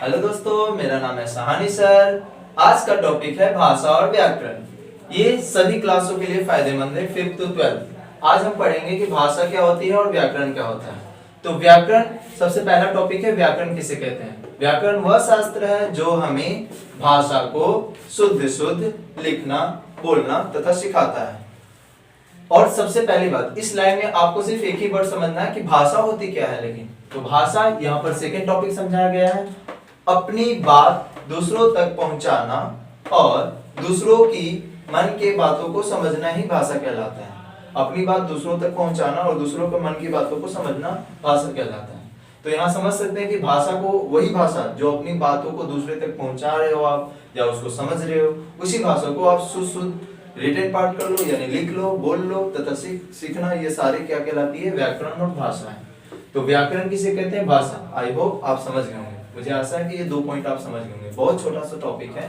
Hello दोस्तों, मेरा नाम है सहानी सर। आज का टॉपिक है भाषा और व्याकरण। ये सभी क्लासों के लिए फायदेमंद है, 5th to 12th। आज हम पढ़ेंगे कि भाषा क्या होती है और व्याकरण क्या होता है। तो व्याकरण सबसे पहला टॉपिक है। व्याकरण किसे कहते हैं? व्याकरण वह शास्त्र है जो हमें भाषा को शुद्ध लिखना, बोलना तथा सिखाता है। और सबसे पहली बात, इस लाइन में आपको सिर्फ एक ही वर्ड समझना है कि भाषा होती क्या है। लेकिन तो भाषा यहाँ पर सेकंड टॉपिक समझाया गया है, अपनी बात दूसरों तक पहुंचाना और दूसरों की मन के बातों को समझना ही भाषा कहलाता है। अपनी बात दूसरों तक पहुंचाना और दूसरों के मन की बातों को समझना भाषा कहलाता है। तो यहाँ समझ सकते हैं कि भाषा को, वही भाषा जो अपनी बातों को दूसरे तक पहुंचा रहे हो आप या उसको समझ रहे हो, उसी भाषा को आप शुद्ध रिटन पार्ट कर लो, यानी लिख लो, बोल लो तथा सीखना, ये सारे क्या कहलाती है? व्याकरण और भाषा है। तो व्याकरण किसे कहते हैं? भाषा। आई होप आप समझ गए होंगे। मुझे आशा है कि ये 2 पॉइंट आप समझ गए होंगे। बहुत छोटा सा टॉपिक है।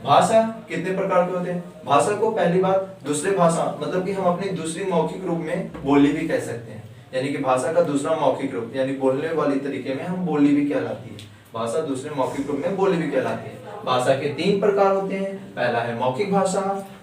भाषा कितने प्रकार के होते हैं? भाषा को पहली बात दूसरे भाषा, मतलब कि हम अपनी दूसरी मौखिक रूप में बोली भी कह सकते हैं। यानी कि भाषा का दूसरा मौखिक रूप, यानी बोलने वाली तरीके में हम बोली भी कहलाती है। भाषा दूसरे मौखिक रूप में बोली भी कहलाती है। भाषा के 3 प्रकार होते हैं। पहला है मौखिक भाषा,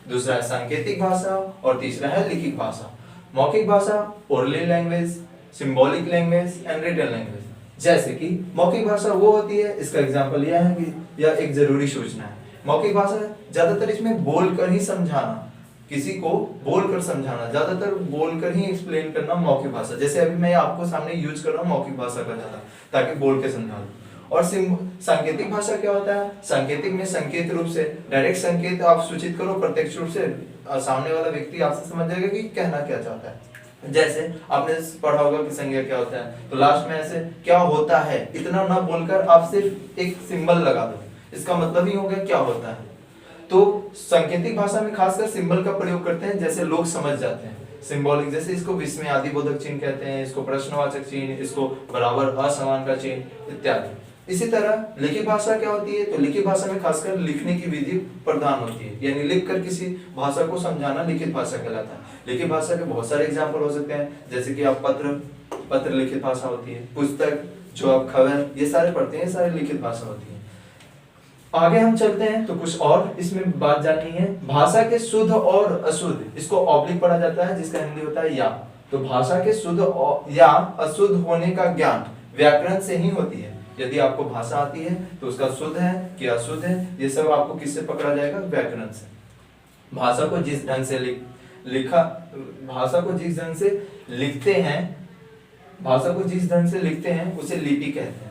दूसरा है सांकेतिक भाषा और तीसरा है लिखित भाषा। मौखिक भाषा orally language, symbolic language and written language. जैसे कि मौखिक भाषा वो होती है, इसका एग्जांपल यह है कि यह एक जरूरी सूचना है। मौखिक भाषा ज्यादातर इसमें बोलकर ही समझाना, किसी को बोलकर समझाना, ज्यादातर बोलकर ही एक्सप्लेन करना मौखिक भाषा। जैसे अभी मैं आपको सामने यूज कर रहा हूँ मौखिक भाषा का ज्यादा, ताकि बोल के समझा दूं। और सांकेतिक भाषा क्या होता है? सांकेतिक में संकेत रूप से, डायरेक्ट संकेत आप सूचित करो प्रत्यक्ष रूप से, सामने वाला व्यक्ति आपसे समझ जाएगा कि कहना क्या चाहता है। जैसे आपने पढ़ा होगा कि संज्ञा क्या होता है, तो लास्ट में ऐसे क्या होता है इतना ना बोलकर आप सिर्फ एक सिंबल लगा दो, इसका मतलब ही हो गया क्या होता है। तो सांकेतिक भाषा में खासकर सिंबल का प्रयोग करते हैं, जैसे लोग समझ जाते हैं। सिंबॉलिक, जैसे इसको विस्मय आदि बोधक चिन्ह कहते हैं, इसको प्रश्नवाचक चिन्ह, इसको बराबर असमान का चिन्ह इत्यादि। इसी तरह लिखित भाषा क्या होती है? तो लिखित भाषा में खासकर लिखने की विधि प्रधान होती है, यानी लिखकर किसी भाषा को समझाना लिखित भाषा कहलाता है। लिखित भाषा के बहुत सारे एग्जाम्पल हो सकते हैं, जैसे कि आप पत्र लिखित भाषा होती है, पुस्तक, जो आप खबर, ये सारे पढ़ते हैं, सारे लिखित भाषा होती है। आगे हम चलते हैं तो कुछ और इसमें बात जाननी है। भाषा के शुद्ध और अशुद्ध, इसको ऑब्लिक पढ़ा जाता है, जिसका हिंदी होता है या। तो भाषा के शुद्ध या अशुद्ध होने का ज्ञान व्याकरण से ही होती है। यदि आपको भाषा आती है तो उसका शुद्ध है कि अशुद्ध है, ये सब आपको किससे पकड़ा जाएगा? व्याकरण से। भाषा को जिस ढंग से भाषा को जिस ढंग से लिखते हैं उसे लिपि कहते हैं।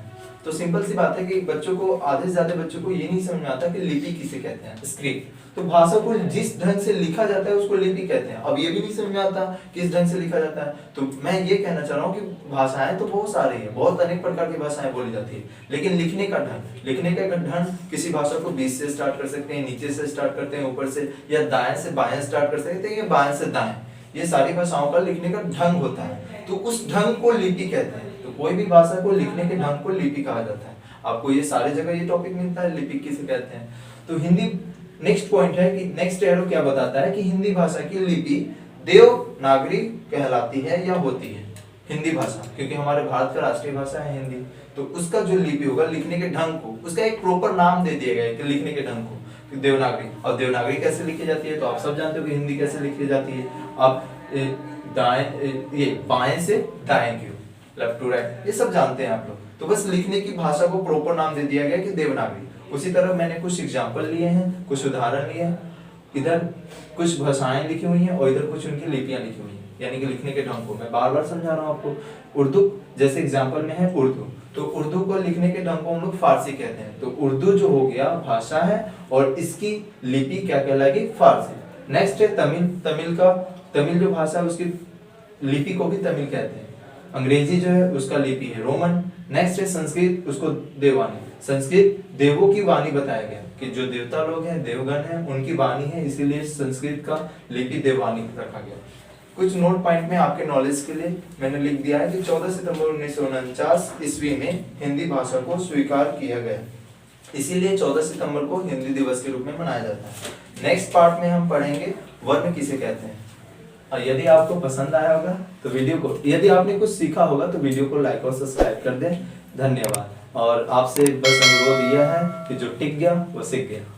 तो सिंपल सी बात है कि बच्चों को, आधे से ज्यादा बच्चों को ये नहीं समझ में आता कि लिपि किसे कहते हैं, स्क्रिप्ट। तो भाषा को जिस ढंग से लिखा जाता है उसको लिपि कहते हैं। अब ये भी नहीं समझ में आता किस ढंग से लिखा जाता है। तो मैं ये कहना चाह रहा हूँ कि भाषाएं तो बहुत सारी है, बहुत अनेक प्रकार की भाषाएं बोली जाती है, लेकिन लिखने का ढंग, किसी भाषा को बीच से स्टार्ट कर सकते हैं, नीचे से स्टार्ट करते हैं, ऊपर से, या दाएं से बाएं स्टार्ट कर सकते हैं, या बाएं से दाएं। ये सारी भाषाओं का लिखने का ढंग होता है, तो उस ढंग को लिपि कहते हैं। तो कोई भी भाषा को लिखने के ढंग को लिपि कहा जाता है। आपको ये सारी जगह ये टॉपिक मिलता है, लिपि किसे कहते हैं। तो हिंदी, नेक्स्ट पॉइंट है कि नेक्स्ट एरो क्या बताता है कि हिंदी भाषा की लिपि देवनागरी कहलाती है या होती है। हिंदी भाषा, क्योंकि हमारे भारत का राष्ट्रीय भाषा है हिंदी, तो उसका जो लिपि होगा, लिखने के ढंग को, उसका एक प्रॉपर नाम दे दिया गया है कि लिखने के ढंग को देवनागरी। और देवनागरी कैसे लिखी जाती है? तो आप सब जानते हो कि हिंदी कैसे लिखी जाती है। आप बाएं से दाएं की ओर, लेफ्ट टू राइट, ये सब जानते हैं आप लोग। तो बस लिखने की भाषा को प्रॉपर नाम दे दिया गया कि देवनागरी। उसी तरह मैंने कुछ एग्जाम्पल लिए हैं, कुछ उदाहरण लिए हैं। इधर कुछ भाषाएं लिखी हुई हैं और इधर कुछ उनकी लिपियां लिखी हुई हैं, यानी कि लिखने के ढंग को मैं बार बार समझा रहा हूँ आपको। उर्दू जैसे एग्जाम्पल में है उर्दू, तो उर्दू को लिखने के ढंग को हम लोग फारसी कहते हैं। तो उर्दू जो हो गया भाषा है और इसकी लिपि क्या कहलाएगी? फारसी। नेक्स्ट है तमिल। तमिल जो भाषा है उसकी लिपि को भी तमिल कहते हैं। अंग्रेजी जो है उसका लिपि है रोमन। नेक्स्ट है संस्कृत, उसको देववाणी। संस्कृत देवों की वाणी बताया गया कि जो देवता लोग हैं, देवगण हैं, उनकी वाणी है, इसीलिए संस्कृत का लिपि देववाणी रखा गया। कुछ नोट पॉइंट में आपके नॉलेज के लिए मैंने लिख दिया है कि 14 सितंबर 1949 ईस्वी में हिंदी भाषा को स्वीकार किया गया, इसीलिए 14 सितंबर को हिंदी दिवस के रूप में मनाया जाता है। नेक्स्ट पार्ट में हम पढ़ेंगे वर्ण किसे कहते हैं। और यदि आपको पसंद आया होगा तो वीडियो को, यदि आपने कुछ सीखा होगा तो वीडियो को लाइक और सब्सक्राइब कर दें। धन्यवाद। और आपसे बस अनुरोध यह है कि जो टिक गया वो सीख गया।